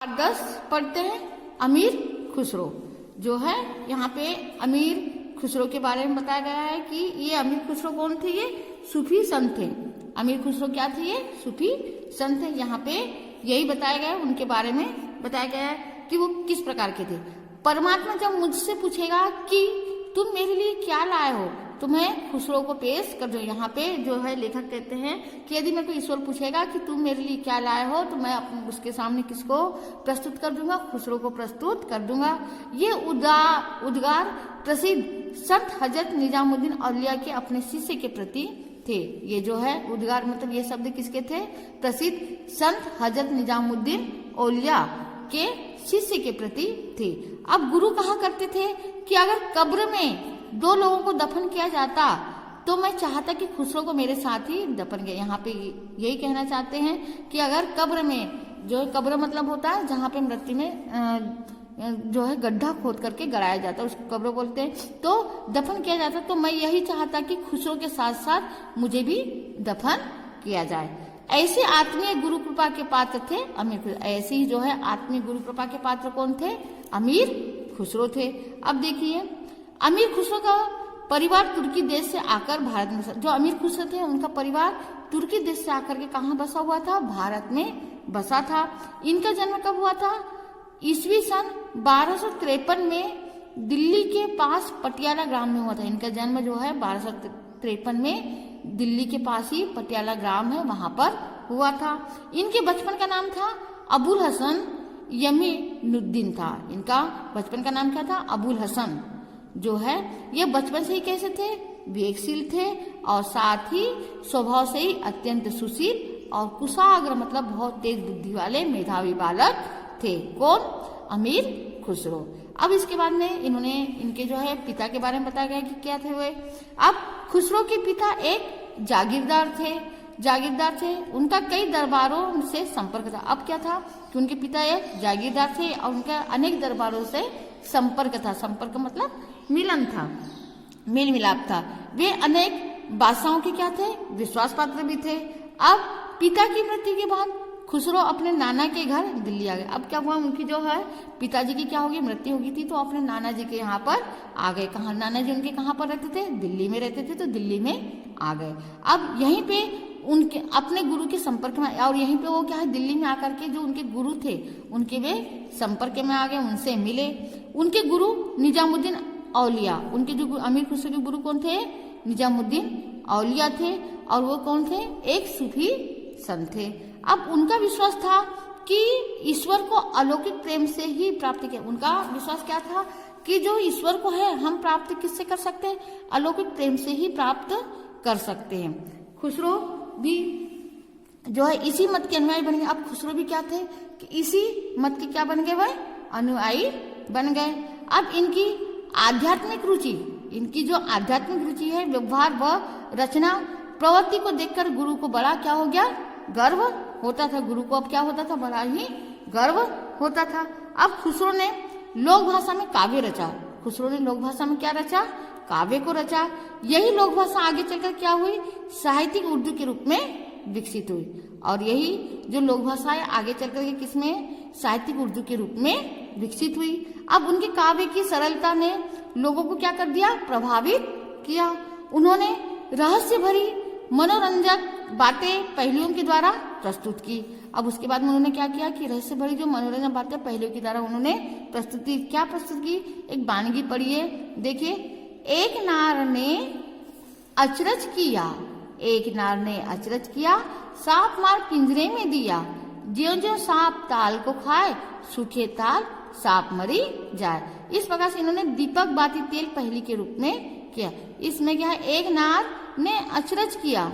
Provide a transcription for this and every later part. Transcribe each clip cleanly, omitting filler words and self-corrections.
10 पढ़ते हैं। अमीर खुसरो जो है, यहाँ पे अमीर खुसरो के बारे में बताया गया है कि ये अमीर खुसरो कौन थे? ये सूफी संत थे। अमीर खुसरो क्या थे? ये सूफी संत थे। यहाँ पे यही बताया गया है, उनके बारे में बताया गया है कि वो किस प्रकार के थे। परमात्मा जब मुझसे पूछेगा कि तुम मेरे लिए क्या लाए हो, तो मैं खुसरो को पेश कर दो। यहाँ पे जो है लेखक कहते हैं कि यदि मेरे को ईश्वर पूछेगा कि तुम मेरे लिए क्या लाए हो, तो मैं उसके सामने किसको प्रस्तुत कर दूंगा? खुसरो को प्रस्तुत कर दूंगा। ये उद्गार प्रसिद्ध संत हजरत निजामुद्दीन औलिया के अपने शिष्य के प्रति थे। ये जो है उद्गार मतलब ये शब्द किसके थे? प्रसिद्ध संत हजरत निजामुद्दीन औलिया के शिष्य के प्रति थे। अब गुरु कहा करते थे कि अगर कब्र में 2 लोगों को दफन किया जाता तो मैं चाहता कि खुसरो को मेरे साथ ही दफन किया। यहाँ पे यही कहना चाहते हैं कि अगर कब्र में, जो कब्र मतलब होता है जहाँ पे मृत्यु में जो है गड्ढा खोद करके गड़ाया जाता है, उसको कब्र बोलते हैं, तो दफन किया जाता, तो मैं यही चाहता कि खुसरो के साथ साथ मुझे भी दफन किया जाए। ऐसे आत्मीय गुरु कृपा के पात्र थे अमीर खुसरो। ऐसे ही जो है आत्मीय गुरु कृपा के पात्र कौन थे? अमीर खुसरो थे। अब देखिए, अमीर खुसरो का परिवार तुर्की देश से आकर भारत में, जो अमीर खुसरो थे उनका परिवार तुर्की देश से आकर के कहाँ बसा हुआ था? भारत में बसा था। इनका जन्म कब हुआ था? ईस्वी सन 1253 में दिल्ली के पास पटियाला ग्राम में हुआ था। इनका जन्म जो है 1253 में दिल्ली के पास ही पटियाला ग्राम है, वहां पर हुआ था। इनके बचपन का नाम था अबुल हसन यमीनुद्दीन था। इनका बचपन का नाम क्या था? अबुल हसन। जो है ये बचपन से ही कैसे थे? विवेकशील थे और साथ ही स्वभाव से ही अत्यंत सुशील और कुशाग्र मतलब बहुत तेज बुद्धि वाले मेधावी बालक थे। कौन? अमीर खुसरो। अब इसके बाद में इन्होंने इनके जो है पिता के बारे में बताया गया कि क्या थे वे। अब खुसरो के पिता एक जागीरदार थे। उनका कई दरबारों से संपर्क था। अब क्या था कि उनके पिता एक जागीरदार थे और उनका अनेक दरबारों से संपर्क था। संपर्क मतलब मिलन था, मेल मिलाप था। वे अनेक बादशाहों के क्या थे? विश्वास पात्र भी थे। अब पिता की मृत्यु के बाद खुसरो अपने नाना के घर दिल्ली आ गए। अब क्या हुआ? उनकी जो है पिताजी की क्या होगी? मृत्यु होगी थी, तो अपने नाना जी के यहाँ पर आ गए। कहाँ? नाना जी उनके कहाँ पर रहते थे? दिल्ली में रहते थे, तो दिल्ली में आ गए। अब यहीं पे उनके अपने गुरु के संपर्क में, और यहीं पे वो क्या है दिल्ली में आकर के जो उनके गुरु थे उनके वे संपर्क में आ गए, उनसे मिले। उनके गुरु निजामुद्दीन औलिया, उनके जो अमीर खुसरो के गुरु कौन थे? निजामुद्दीन औलिया थे। और वो कौन थे? एक सूफी संत थे। अब उनका विश्वास था कि ईश्वर को अलौकिक प्रेम से ही प्राप्त किया। उनका विश्वास क्या था कि जो ईश्वर को है हम प्राप्त किससे कर सकते हैं? अलौकिक प्रेम से ही प्राप्त कर सकते हैं। खुसरो भी जो है इसी मत के अनुयायी बन गए। अब खुसरो भी क्या थे कि इसी मत के क्या बन गए? वह अनुयायी बन गए। अब इनकी आध्यात्मिक रुचि, इनकी जो आध्यात्मिक रुचि है, व्यवहार व रचना प्रवृत्ति को देखकर गुरु को बड़ा क्या हो गया? गर्व होता था। गुरु को अब क्या होता था? बड़ा ही गर्व होता था। अब खुसरो ने लोक भाषा में काव्य रचा। खुसरो ने लोक भाषा में क्या रचा? काव्य को रचा। यही लोक भाषा आगे चलकर क्या हुई? साहित्यिक उर्दू के रूप में विकसित हुई। और यही जो लोक भाषा है आगे चलकर के किसमें? साहित्यिक उर्दू के रूप में विकसित हुई। अब उनके काव्य की सरलता ने लोगों को क्या कर दिया? प्रभावित किया। उन्होंने रहस्य भरी मनोरंजक बातें पहलुओं के द्वारा प्रस्तुत की। अब उसके बाद में उन्होंने क्या किया कि रहस्य भरी जो मनोरंजक बातें पहलुओं के द्वारा उन्होंने प्रस्तुति क्या प्रस्तुत की? एक वानगी पढ़िए, देखिए। एक नार ने अचरज किया, सांप मार पिंजरे में दिया, ज्यों-ज्यों सांप ताल को खाए, सूखे ताल सांप मरी जाए। इस प्रकार से इन्होंने दीपक बाती तेल पहली के रूप में किया। इसमें क्या है? एक नार ने अचरज किया,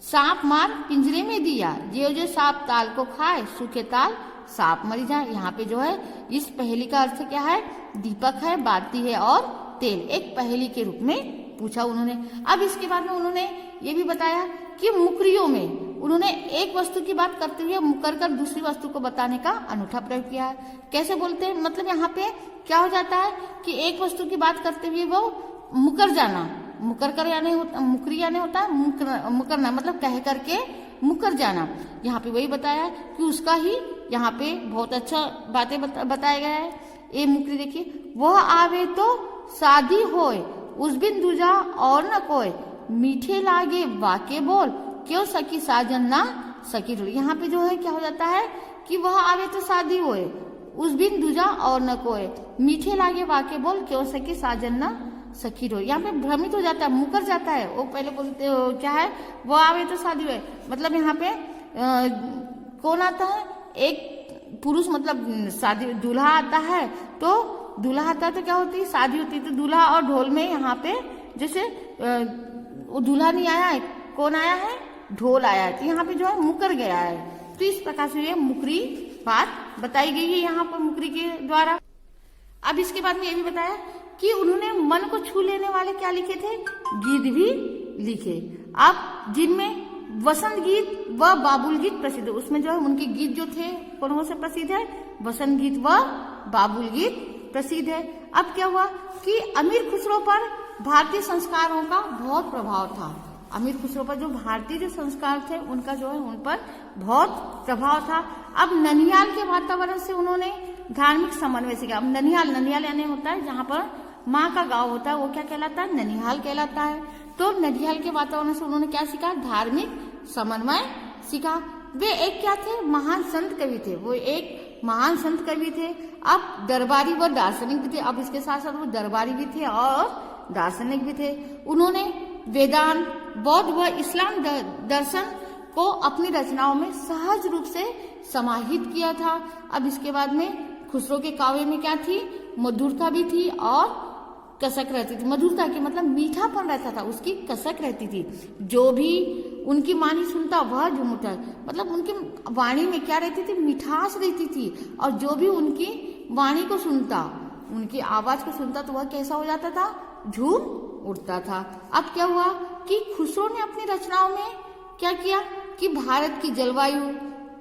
सांप मार पिंजरे में दिया, ज्यों-ज्यों सांप ताल को खाए, सूखे ताल सांप मरी जाए। यहाँ पे जो है इस पहेली का अर्थ क्या है? दीपक है, बाती है और तेल। एक पहेली के रूप में पूछा उन्होंने। अब इसके बाद में उन्होंने ये भी बताया कि मुकरियों में उन्होंने एक वस्तु की बात करते हुए मुकर कर दूसरी वस्तु को बताने का अनूठा प्रयोग किया है। कैसे बोलते हैं? मतलब यहाँ पे क्या हो जाता है कि एक वस्तु की बात करते हुए वो मुकर जाना, मुकरी यानी होता है मुकरना, मतलब कह करके मुकर जाना। यहाँ पे वही बताया कि उसका ही यहाँ पे बहुत अच्छा बातें बताया गया है। ये मुक्री देखिए, वह आवे तो शादी होए, उस बिन दूजा और न कोई, मीठे लागे वाके बोल, क्यों सखी साजन ना सखी ढोल। यहाँ पे जो है क्या हो जाता है कि वह आवे तो शादी होए, उस बिन दूजा और न कोई, मीठे लागे वाके बोल, क्यों सखी साजन ना सखी ढोल। यहाँ पे भ्रमित हो जाता है, मुकर जाता है। वो पहले बोलते हो क्या है, वो आवे तो शादी होए, मतलब यहाँ पे कौन आता है, एक पुरुष, मतलब शादी दूल्हा आता है। तो दूल्हा आता है तो क्या होती है, शादी होती है। तो दूल्हा और ढोल में यहाँ पे जैसे वो दूल्हा नहीं आया है, कौन आया है, ढोल आया है। तो यहाँ पे जो है मुकर गया है। तो इस प्रकार से ये मुकरी बात बताई गई है यहाँ पर मुकरी के द्वारा। अब इसके बाद में ये भी बताया कि उन्होंने मन को छू लेने वाले क्या लिखे थे, गीत भी लिखे। अब जिनमें वसंत गीत व बाबुल गीत प्रसिद्ध है, उसमें जो है उनके गीत जो थे कौन से प्रसिद्ध है, वसंत गीत व बाबुल गीत प्रसिद्ध है। अब क्या हुआ कि अमीर खुसरो पर भारतीय संस्कारों का बहुत प्रभाव था। अमीर खुसरो पर जो भारतीय जो संस्कार थे उनका जो है उन पर बहुत प्रभाव था। अब ननिहाल के वातावरण से उन्होंने धार्मिक समन्वय सीखा। अब ननिहाल यानी होता है जहाँ पर माँ का गांव होता है, वो क्या कहलाता है, ननिहाल कहलाता है। तो ननिहाल के वातावरण से उन्होंने क्या सीखा, धार्मिक समन्वय सीखा। वे एक क्या थे, महान संत कवि थे। वो एक महान संत कवि थे। अब दरबारी व दार्शनिक भी थे। अब इसके साथ साथ वो दरबारी भी थे और दार्शनिक भी थे। उन्होंने वेदांत, बौद्ध व इस्लाम दर्शन को अपनी रचनाओं में सहज रूप से समाहित किया था। अब इसके बाद में खुसरो के काव्य में क्या थी, मधुरता भी थी और कसक रहती थी। मधुरता की मतलब मीठापन रहता था, उसकी कसक रहती थी। जो भी उनकी वाणी सुनता वह झूमता, मतलब उनकी वाणी में क्या रहती थी, मिठास रहती थी। और जो भी उनकी वाणी को सुनता, उनकी आवाज को सुनता तो वह कैसा हो जाता था, झूम उठता था। अब क्या हुआ कि खुसरो ने अपनी रचनाओं में क्या किया कि भारत की जलवायु,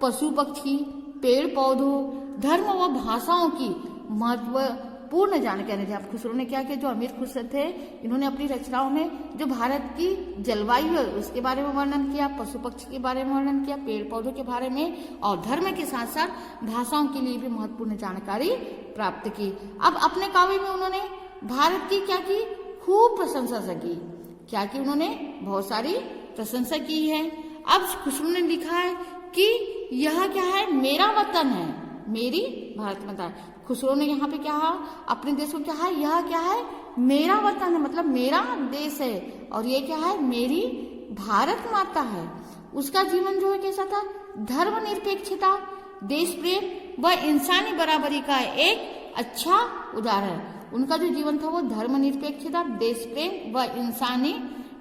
पशु पक्षी, पेड़ पौधों, धर्म व भाषाओं की महत्वपूर्ण जानकारी दी। अब खुसरो ने क्या किया, जो अमीर खुसरो थे, इन्होंने अपनी रचनाओं में जो भारत की जलवायु है उसके बारे में वर्णन किया, पशु पक्षी के बारे में वर्णन किया, पेड़ पौधों के बारे में और धर्म के साथ साथ भाषाओं के लिए भी महत्वपूर्ण जानकारी प्राप्त की। अब अपने काव्य में उन्होंने भारत की क्या की, खूब प्रशंसा की। क्या की, उन्होंने बहुत सारी प्रशंसा की है। अब खुसरो ने लिखा है कि यह क्या है, मेरा वतन है, मेरी भारत माता है। खुसरो ने यहाँ पे क्या है, अपने देश को क्या है, यह क्या है, मेरा वतन है, मतलब मेरा देश है और ये क्या है, मेरी भारत माता है। उसका जीवन जो है कैसा था, धर्मनिरपेक्षता, देश प्रेम व इंसानी बराबरी का एक अच्छा उदाहरण। उनका जो जीवन था वो धर्मनिरपेक्षता, देश प्रेम व इंसानी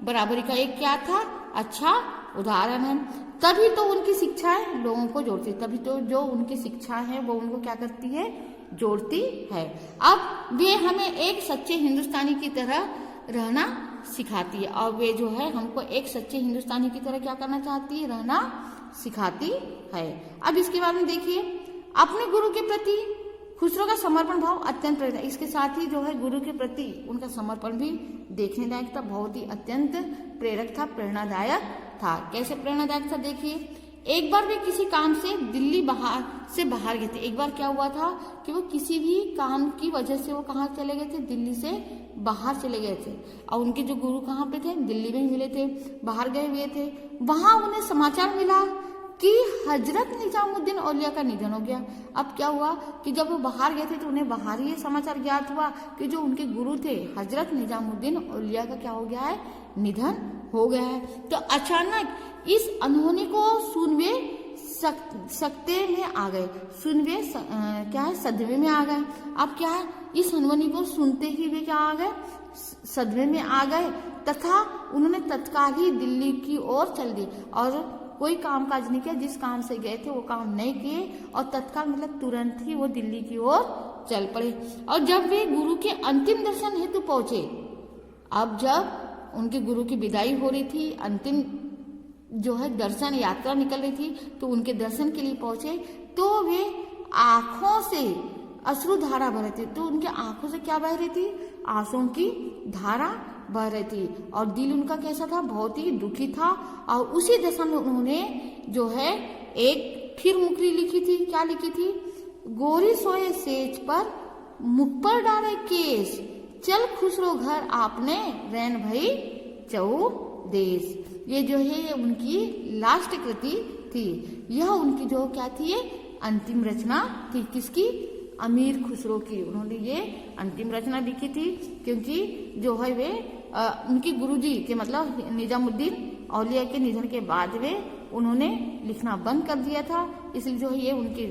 बराबरी का एक क्या था, अच्छा उदाहरण है। तभी तो उनकी शिक्षाएं लोगों को जोड़ती, तभी तो जो उनकी शिक्षा है वो उनको क्या करती है, जोड़ती है। अब वे हमें एक सच्चे हिंदुस्तानी की तरह रहना सिखाती है और वे जो है हमको एक सच्चे हिंदुस्तानी की तरह क्या करना चाहती है, रहना सिखाती है। अब इसके बारे में देखिए, अपने गुरु के प्रति खुसरो का समर्पण भाव अत्यंत प्रेरक था। इसके साथ ही जो है गुरु के प्रति उनका समर्पण भी देखने लायक था, बहुत ही अत्यंत प्रेरक था, प्रेरणादायक था। कैसे प्रेरणादायक था, देखिए, एक बार वे किसी काम से दिल्ली से बाहर गए थे। एक बार क्या हुआ था कि वो किसी भी काम की वजह से वो कहाँ चले गए थे, दिल्ली से बाहर चले गए थे। और उनके जो गुरु कहाँ पे थे, दिल्ली में मिले थे, बाहर गए हुए थे। वहां उन्हें समाचार मिला कि हजरत निजामुद्दीन औलिया का निधन हो गया। अब क्या हुआ कि जब वो बाहर गए थे तो उन्हें बाहर ही समाचार ज्ञात हुआ कि जो उनके गुरु थे हजरत निजामुद्दीन औलिया का क्या हो गया है, निधन हो गया है। तो अचानक इस अनहोनी को सुनवे सकते में आ गए, सुनवे क्या है, सदमे में आ गए। अब क्या है, इस अनहोनी को सुनते ही वे क्या आ गए, सदमे में आ गए तथा उन्होंने तत्काल ही दिल्ली की ओर चल दिए और कोई काम काज नहीं किया। जिस काम से गए थे वो काम नहीं किए और तत्काल मतलब तुरंत ही वो दिल्ली की ओर चल पड़े। और जब वे गुरु के अंतिम दर्शन हेतु पहुंचे, अब जब उनके गुरु की विदाई हो रही थी, अंतिम जो है दर्शन यात्रा निकल रही थी, तो उनके दर्शन के लिए पहुंचे तो वे आंखों से अश्रुधारा बह रही थी। तो उनके आंखों से क्या बह रही थी, आंसुओं की धारा बह रही थी और दिल उनका कैसा था, बहुत ही दुखी था। और उसी दशा में उन्होंने जो है एक फिर मुकरी लिखी थी, क्या लिखी थी? गोरी सोए सेज पर मुख पर डाले केस, चल खुसरो घर आपने रैन भई चौ देश। ये जो है ये उनकी लास्ट कृति थी। यह उनकी जो क्या थी, ये अंतिम रचना थी। किसकी? अमीर खुसरो की। उन्होंने ये अंतिम रचना लिखी थी क्योंकि जो है वे उनकी गुरुजी के मतलब निजामुद्दीन औलिया के निधन के बाद वे उन्होंने लिखना बंद कर दिया था, इसलिए जो है ये उनकी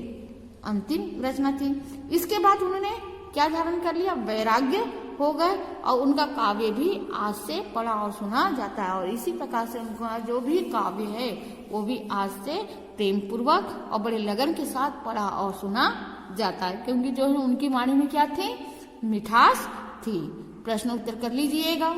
अंतिम रचना थी। इसके बाद उन्होंने क्या धारण कर लिया? वैराग्य हो गए और उनका काव्य भी आज से पढ़ा और सुना जाता है। और इसी प्रकार से उनका जो भी काव्य है वो भी आज से प्रेम पूर्वक और बड़े लगन के साथ पढ़ा और सुना जाता है, क्योंकि जो है उनकी वाणी में क्या थी? मिठास थी। प्रश्न उत्तर कर लीजिएगा।